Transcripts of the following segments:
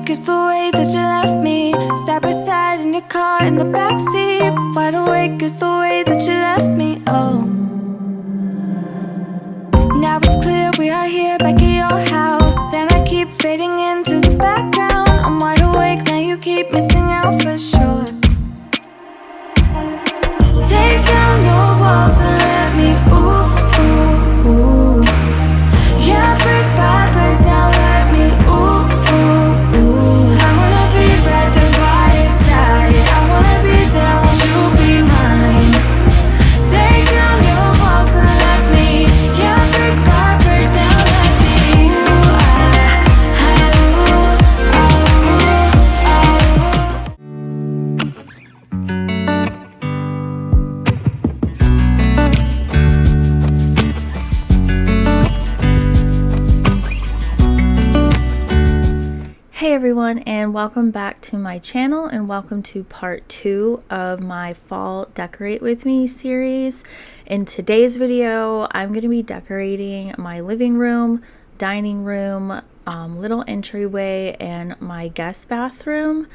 awake is the way that you left me. Side by side in your car in the backseat. Wide awake is the way that you left me. Oh, now it's clear we are here back at your house, and I keep fading into the background. I'm wide awake now, you keep missing out for sure. Take down your walls and let me ooh, ooh, ooh. Yeah, brick by brick, now let me ooh, ooh, ooh. I wanna be right there by your side. I wanna be there, won't you be mine? Take down your walls and let me. Yeah, brick by brick, now let me. Hey everyone, and welcome back to my channel, and welcome to part 2 of my fall decorate with me series. In today's video, I'm going to be decorating my living room, dining room, little entryway, and my guest bathroom.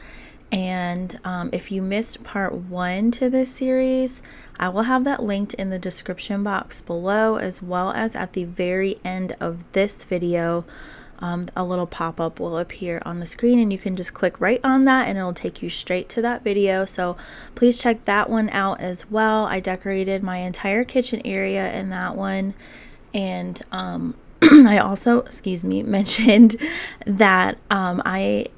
And if you missed part 1 to this series, I will have that linked in the description box below, as well as at the very end of this video. A little pop-up will appear on the screen, and you can just click right on that and it'll take you straight to that video. So please check that one out as well. I decorated my entire kitchen area in that one, and I also, mentioned that I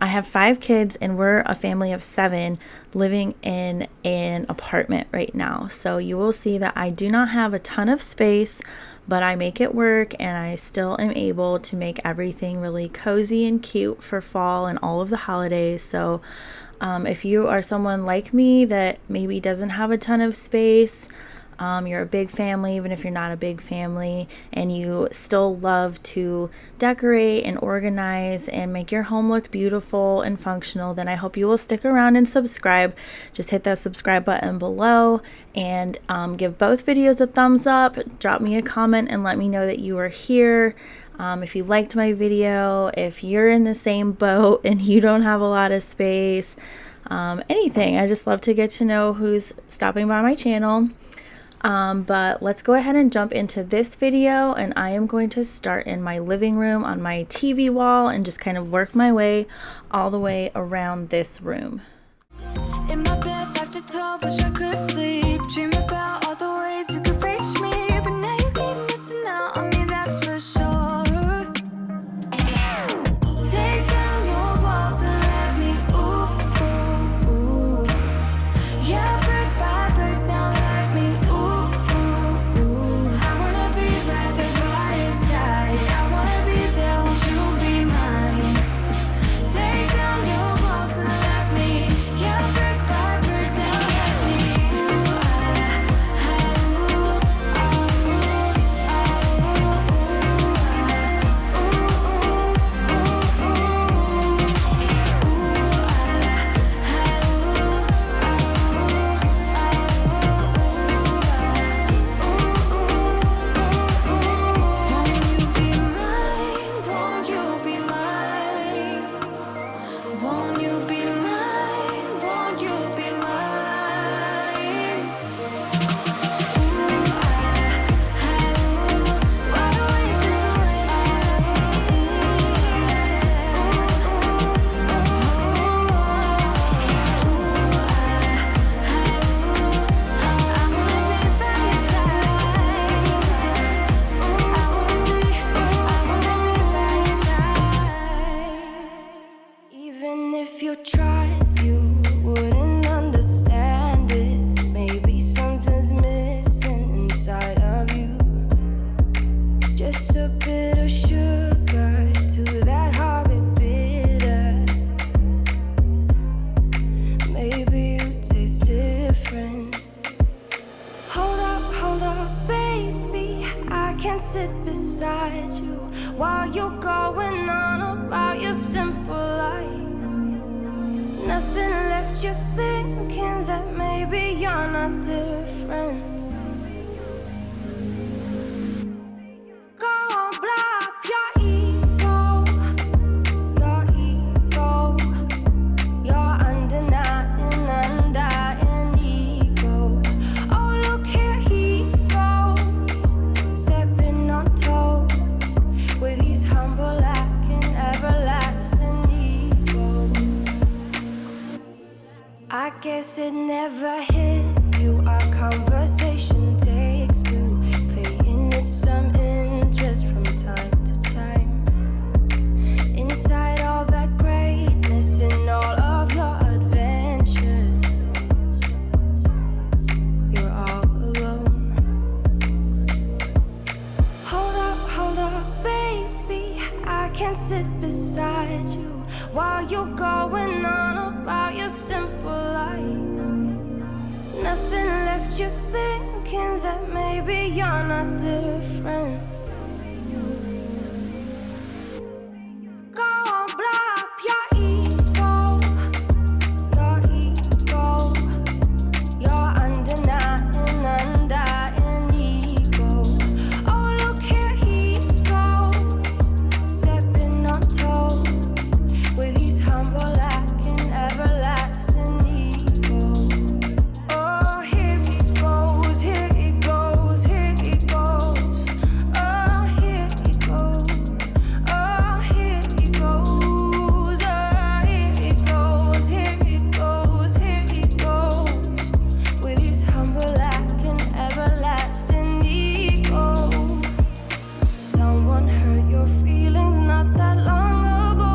have 5 kids, and we're a family of 7 living in an apartment right now. So you will see that I do not have a ton of space, but I make it work, and I still am able to make everything really cozy and cute for fall and all of the holidays. So if you are someone like me that maybe doesn't have a ton of space, you're a big family, even if you're not a big family, and you still love to decorate and organize and make your home look beautiful and functional, then I hope you will stick around and subscribe. Just hit that subscribe button below, and give both videos a thumbs up. Drop me a comment and let me know that you are here. If you liked my video, if you're in the same boat and you don't have a lot of space, anything. I just love to get to know who's stopping by my channel. But let's go ahead and jump into this video, and I am going to start in my living room on my TV wall and just kind of work my way all the way around this room. In my bed 5 to 12, wish I could sleep. Dream about all the ways you could reach me, but now you keep missing out on me, that's for sure. Take down your walls and let me ooh, ooh, ooh. Yeah, brick by brick, now let me ooh, ooh, ooh. I wanna be right there by your side. I wanna be there, won't you be mine? Take down your walls and let me. Yeah, brick by brick, now let me. Won't you be mine? Won't you be mine? Won't you be mine? Wide awake is the way that you I wanna be by your side. I wanna be by your side. Even if you tried, you wouldn't understand it. Maybe something's missing inside of you. Just a bit of sugar to that horrid bitter. Maybe you taste different. Hold up, baby. I can't sit beside you while you're going on about your simple life. Nothing left you thinking that maybe you're not different. Go on, blow up your ego. can sit beside you while you're going on about your simple life. Nothing left you thinking that maybe you're not different. Go on, blow up your ego, your undenying, undying ego. Oh, look here he goes, stepping on toes with his humble acting, everlasting ego. Oh, here he goes, here he goes, here he goes. Oh, here he goes, oh, here he goes, oh, here he goes, here he goes, here he goes with his humble acting, everlasting ego. Someone hurt your feelings not that long ago,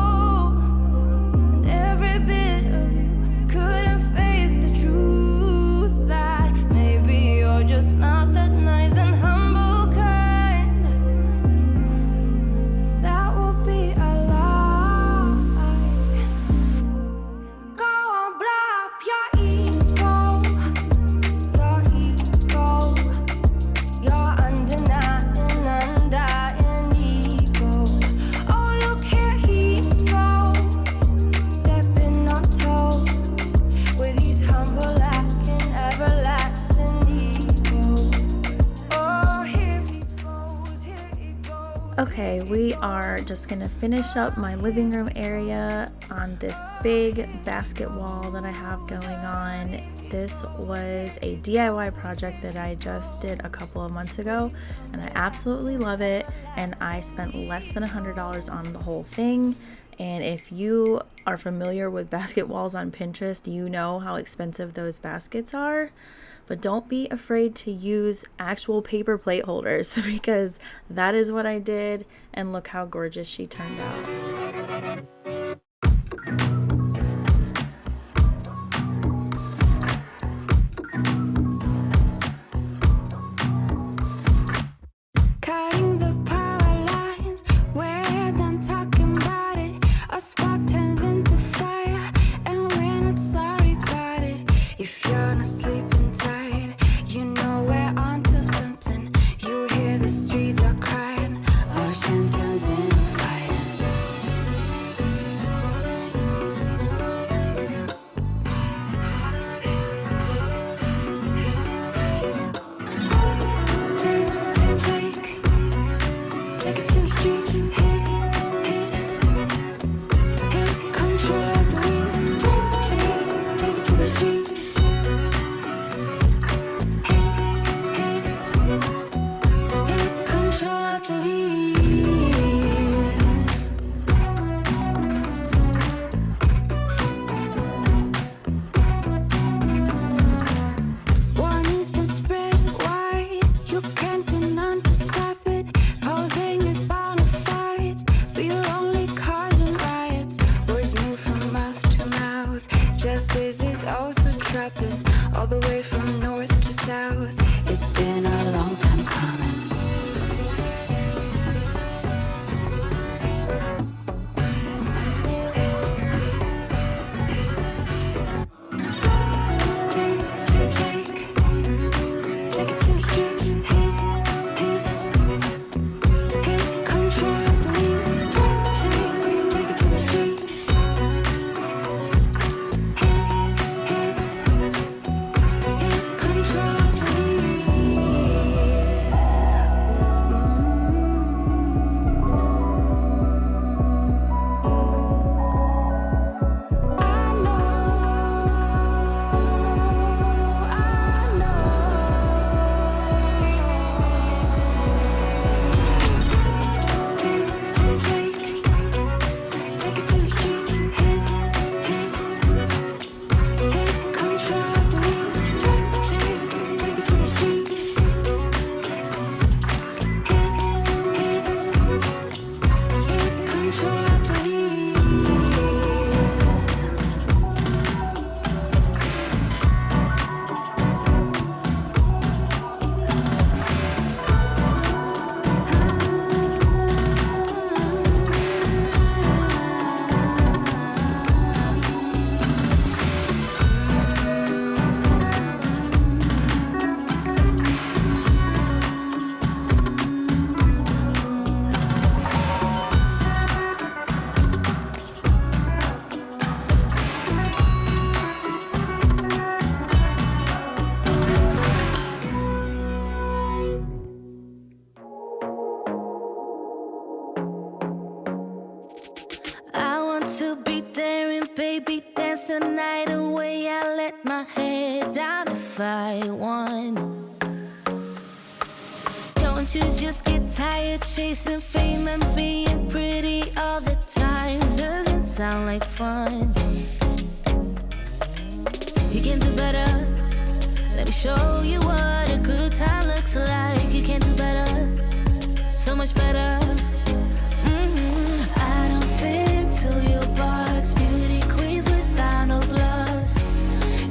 and every bit of you couldn't face the truth that maybe you're just not that nice and humble kind. That would be a lie. Go on, blow up your ego, your undenying, undying ego. Oh, look here he goes, stepping on toes with his humble acting, everlasting ego. Oh, here he goes, here he goes. Okay, we are just gonna finish up my living room area on this big basket wall that I have going on. This was a DIY project that I just did a couple of months ago, and I absolutely love it, and I spent less than $100 on the whole thing. And if you are familiar with basket walls on Pinterest, you know how expensive those baskets are. But don't be afraid to use actual paper plate holders, because that is what I did, and look how gorgeous she turned out. Cutting the power lines, we're done talking about it. A spark turns into fire, and we're not sorry about it. If you're not sleeping tight, you know we're onto something. You hear the streets are crying, ocean turns into fighting. to be daring, baby, dance the night away. I let my hair down if I won. Don't you just get tired chasing fame and being pretty all the time? Doesn't sound like fun. You can do better. Let me show you what a good time looks like. You can do better, so much better. I don't fit into your box. Beauty queens without no flaws.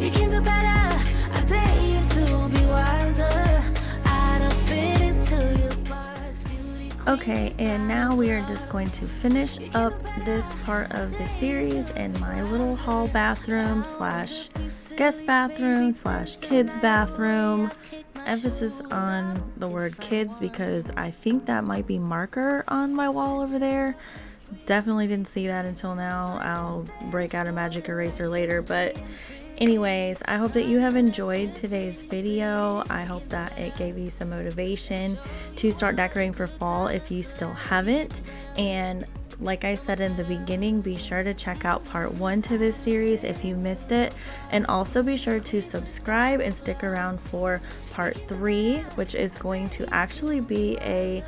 You can do better. I dare you to be wilder. I don't fit into your box. Okay, and now we are just going to finish up this part of the series in my little hall bathroom slash guest bathroom slash kids bathroom. Emphasis on the word kids because I think that might be marker on my wall over there. Definitely didn't see that until now. I'll break out a magic eraser later, but anyways, I hope that you have enjoyed today's video. I hope that it gave you some motivation to start decorating for fall if you still haven't. And like I said in the beginning, be sure to check out part 1 to this series if you missed it, and also be sure to subscribe and stick around for part 3, which is going to actually be a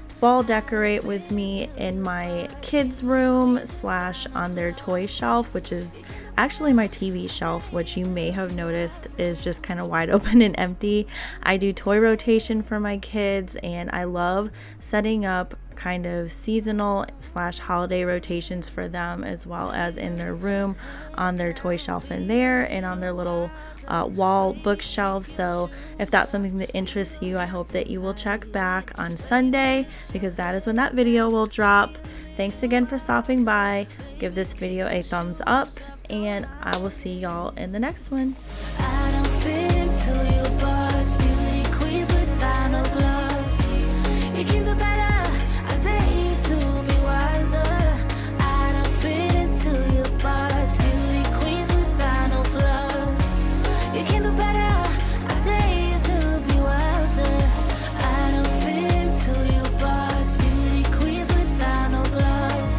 fall decorate with me in my kids room slash on their toy shelf, which is actually my TV shelf, which you may have noticed is just kind of wide open and empty. I do toy rotation for my kids, and I love setting up kind of seasonal slash holiday rotations for them, as well as in their room on their toy shelf in there and on their little wall bookshelf. So if that's something that interests you, I hope that you will check back on Sunday, because that is when that video will drop. Thanks again for stopping by. Give this video a thumbs up, and I will see y'all in the next one. I don't fit into your box. Beauty queens without no flaws. You can do better. I dare you to be wilder. I don't fit into your box. Beauty queens without no flaws. You can do better. I dare you to be wilder. I don't fit into your box. Beauty queens without no flaws.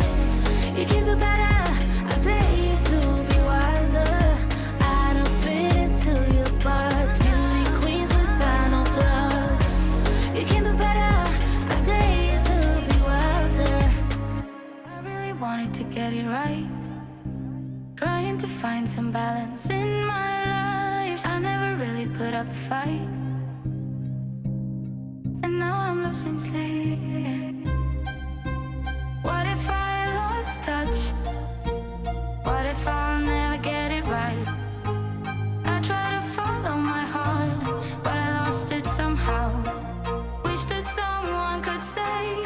You can do better. I dare you to be wilder. I don't fit into your box. Beauty queens without no flaws. You can do better. I dare you to be wilder. I really wanted to get it right. Trying to find some balance in my life. I never really put up a fight, and now I'm losing sleep. What if I lost touch? What if I'll never get it right? I try to follow my heart, but I lost it somehow. Wish that someone could say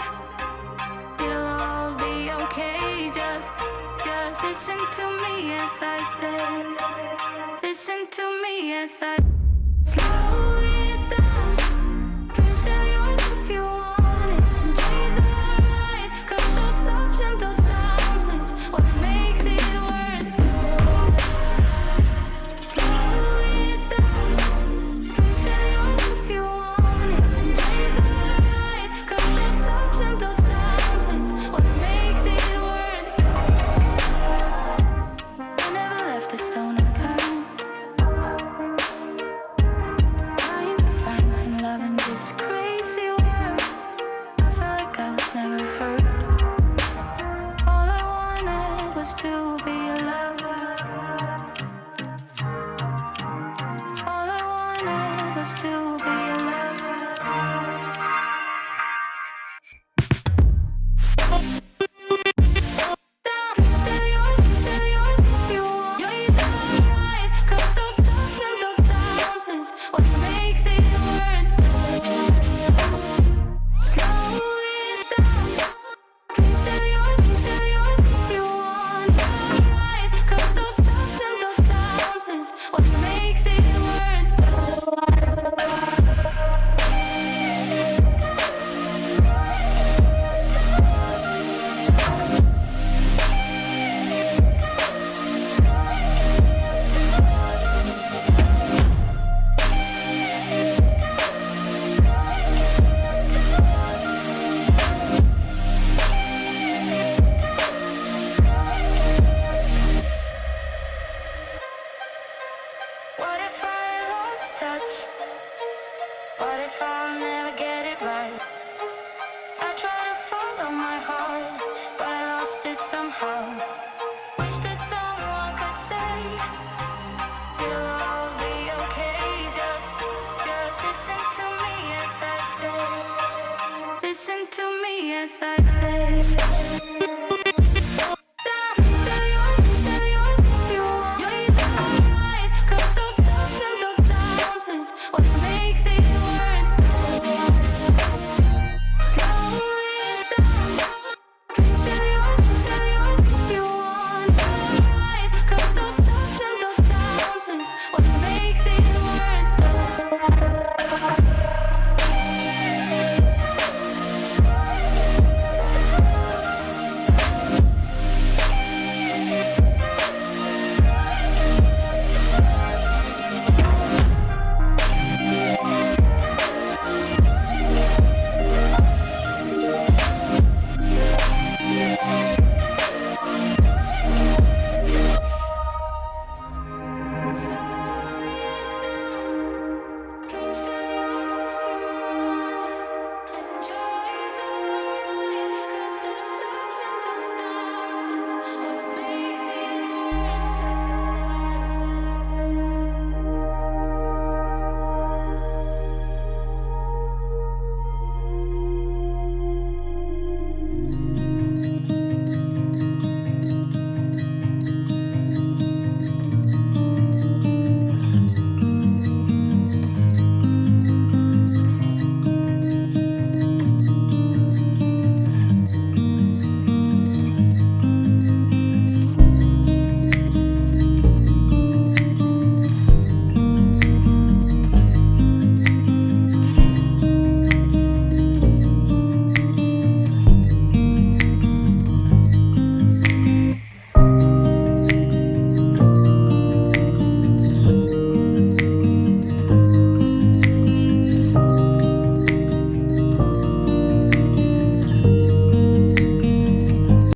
it'll all be okay. Just listen to me as I say. Listen to me as I slow it down. Dreams still yours if you want it. Enjoy the ride, 'cause those ups and those downs is what makes it worth it. Slow it down. Dreams still yours if you want it. Enjoy the ride, 'cause those ups and those downs is what makes it worth it. I never left a stone unturned. somehow. Wish that someone could say it'll all be okay. Just listen to me as I say. Listen to me as I say.